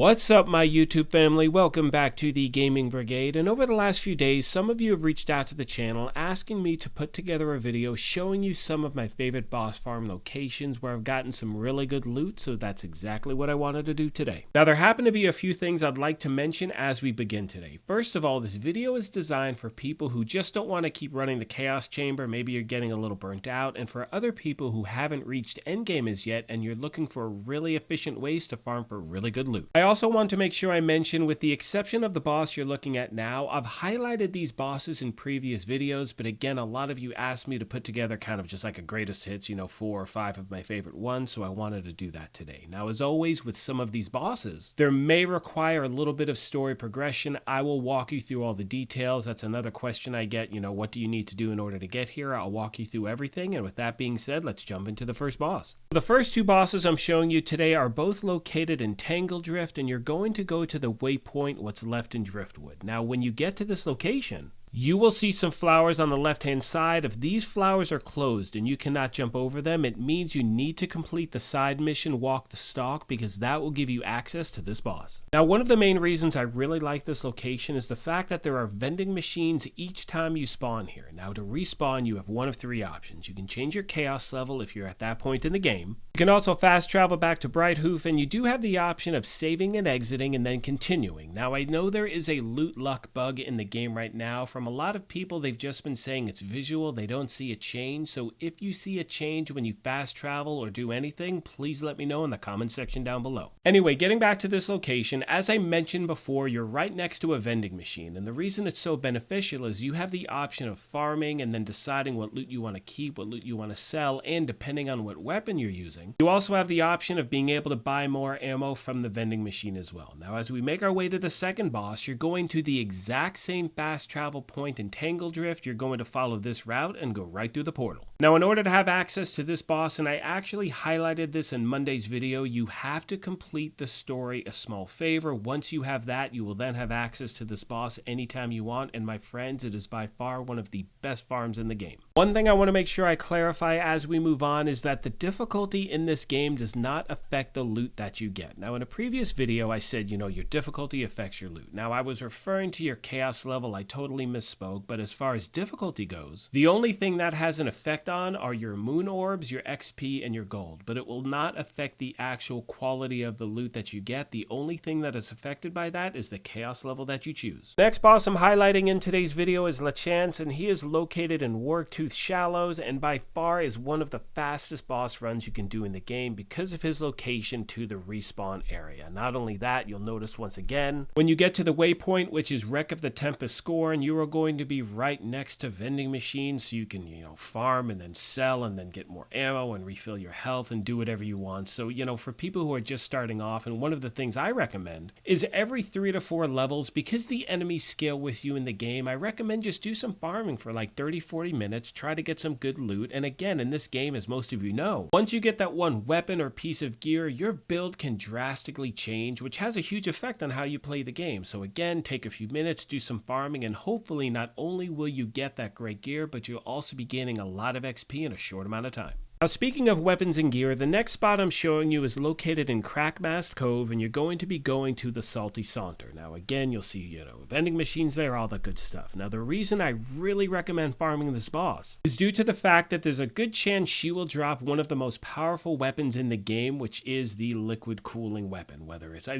What's up, my YouTube family? Welcome back to the Gaming Brigade. And over the last few days, some of you have reached out to the channel asking me to put together a video showing you some of my favorite boss farm locations where I've gotten some really good loot, so that's exactly what I wanted to do today. Now, there happen to be a few things I'd like to mention as we begin today. First of all, this video is designed for people who just don't want to keep running the Chaos Chamber. Maybe you're getting a little burnt out, and for other people who haven't reached endgame as yet and you're looking for really efficient ways to farm for really good loot. I also want to make sure I mention, with the exception of the boss you're looking at now, I've highlighted these bosses in previous videos, but again, a lot of you asked me to put together kind of just like a greatest hits, 4 or 5 of my favorite ones, so I wanted to do that today. Now, as always, with some of these bosses, there may require a little bit of story progression. I will walk you through all the details. That's another question I get, what do you need to do in order to get here? I'll walk you through everything, and with that being said, let's jump into the first boss. The first two bosses I'm showing you today are both located in Tangle Drift, and you're going to go to the waypoint what's left in Driftwood. Now, when you get to this location, you will see some flowers on the left-hand side. If these flowers are closed and you cannot jump over them, it means you need to complete the side mission, Walk the Stalk, because that will give you access to this boss. Now, one of the main reasons I really like this location is the fact that there are vending machines each time you spawn here. Now, to respawn, you have one of 3 options. You can change your chaos level if you're at that point in the game. You can also fast travel back to Brighthoof, and you do have the option of saving and exiting and then continuing. Now, I know there is a loot luck bug in the game right now. From a lot of people, they've just been saying it's visual, they don't see a change. So if you see a change when you fast travel or do anything, please let me know in the comment section down below. Anyway, getting back to this location, as I mentioned before, you're right next to a vending machine, and the reason it's so beneficial is you have the option of farming and then deciding what loot you want to keep, what loot you want to sell, and depending on what weapon you're using, you also have the option of being able to buy more ammo from the vending machine as well. Now, as we make our way to the second boss, you're going to the exact same fast travel point in Tangle Drift. You're going to follow this route and go right through the portal. Now, in order to have access to this boss, and I actually highlighted this in Monday's video, you have to complete the story A Small Favor. Once you have that, you will then have access to this boss anytime you want, and my friends, it is by far one of the best farms in the game. One thing I want to make sure I clarify as we move on is that the difficulty in this game does not affect the loot that you get. Now, in a previous video, I said, your difficulty affects your loot. Now, I was referring to your chaos level. I totally misspoke, but as far as difficulty goes, the only thing that has an effect on are your moon orbs, your XP, and your gold, but it will not affect the actual quality of the loot that you get. The only thing that is affected by that is the chaos level that you choose. Next boss I'm highlighting in today's video is LeChance, and he is located in Wartooth Shallows, and by far is one of the fastest boss runs you can do in the game because of his location to the respawn area. Not only that, you'll notice once again, when you get to the waypoint, which is Wreck of the Tempest Scorn, you are going to be right next to vending machines, so you can, farm and then sell and then get more ammo and refill your health and do whatever you want. So, for people who are just starting off, and one of the things I recommend is every 3 to 4 levels, because the enemies scale with you in the game, I recommend just do some farming for like 30-40 minutes, try to get some good loot. And again, in this game, as most of you know, once you get that one weapon or piece of gear, your build can drastically change, which has a huge effect on how you play the game. So again, take a few minutes, do some farming, and hopefully not only will you get that great gear, but you'll also be gaining a lot of XP in a short amount of time. Now, speaking of weapons and gear, the next spot I'm showing you is located in Crackmast Cove, and you're going to be going to the Salty Saunter. Now, again, you'll see, vending machines there, all that good stuff. Now, the reason I really recommend farming this boss is due to the fact that there's a good chance she will drop one of the most powerful weapons in the game, which is the liquid cooling weapon.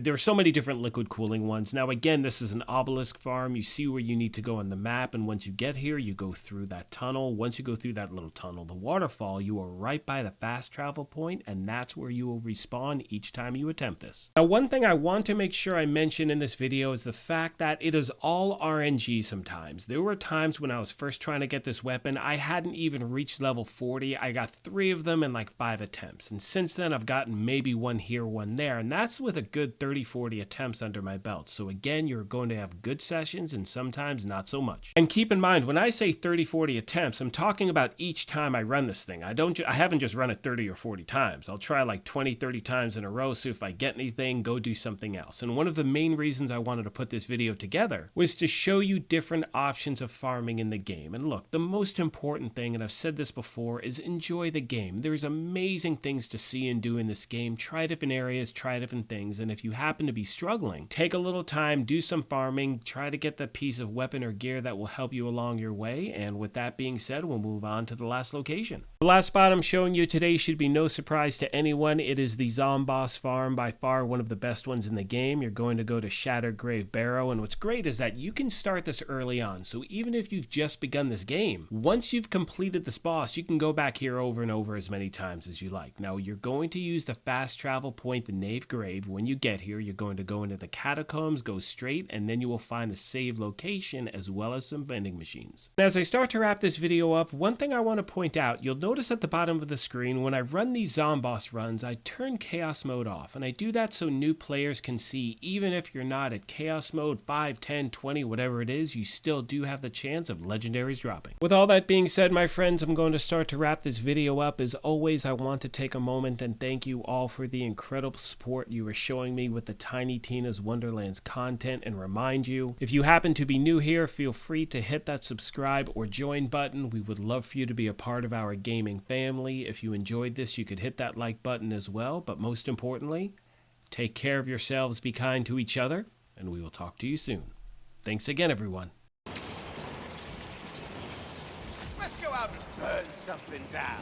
There are so many different liquid cooling ones. Now, again, this is an obelisk farm. You see where you need to go on the map, and once you get here, you go through that tunnel. Once you go through that little tunnel, the waterfall, you are right by the fast travel point, and that's where you will respawn each time you attempt this. Now, one thing I want to make sure I mention in this video is the fact that it is all RNG sometimes. There were times when I was first trying to get this weapon, I hadn't even reached level 40. I got 3 of them in like 5 attempts, and since then I've gotten maybe one here, one there, and that's with a good 30-40 attempts under my belt. So again, you're going to have good sessions and sometimes not so much. And keep in mind, when I say 30-40 attempts, I'm talking about each time I run this thing. I haven't just run it 30 or 40 times. I'll try like 20, 30 times in a row, so if I get anything, go do something else. And one of the main reasons I wanted to put this video together was to show you different options of farming in the game. And look, the most important thing, and I've said this before, is enjoy the game. There's amazing things to see and do in this game. Try different areas, try different things, and if you happen to be struggling, take a little time, do some farming, try to get that piece of weapon or gear that will help you along your way. And with that being said, we'll move on to the last location. The last spot I'm showing you today should be no surprise to anyone. It is the Zombos farm, by far one of the best ones in the game. You're going to go to Shattered Grave Barrow, and what's great is that you can start this early on. So even if you've just begun this game, once you've completed this boss, you can go back here over and over as many times as you like. Now, you're going to use the fast travel point, the Nave Grave. When you get here, you're going to go into the catacombs, go straight, and then you will find a save location as well as some vending machines. As I start to wrap this video up, one thing I want to point out, you'll notice at the bottom of the screen, when I run these Zombos runs, I turn Chaos Mode off, and I do that so new players can see, even if you're not at Chaos Mode 5, 10, 20, whatever it is, you still do have the chance of legendaries dropping. With all that being said, my friends, I'm going to start to wrap this video up. As always, I want to take a moment and thank you all for the incredible support you are showing me with the Tiny Tina's Wonderlands content, and remind you, if you happen to be new here, feel free to hit that subscribe or join button. We would love for you to be a part of our gaming family. If you enjoyed this, you could hit that like button as well, but most importantly, take care of yourselves, be kind to each other, and we will talk to you soon. Thanks again, everyone. Let's go out and burn something down.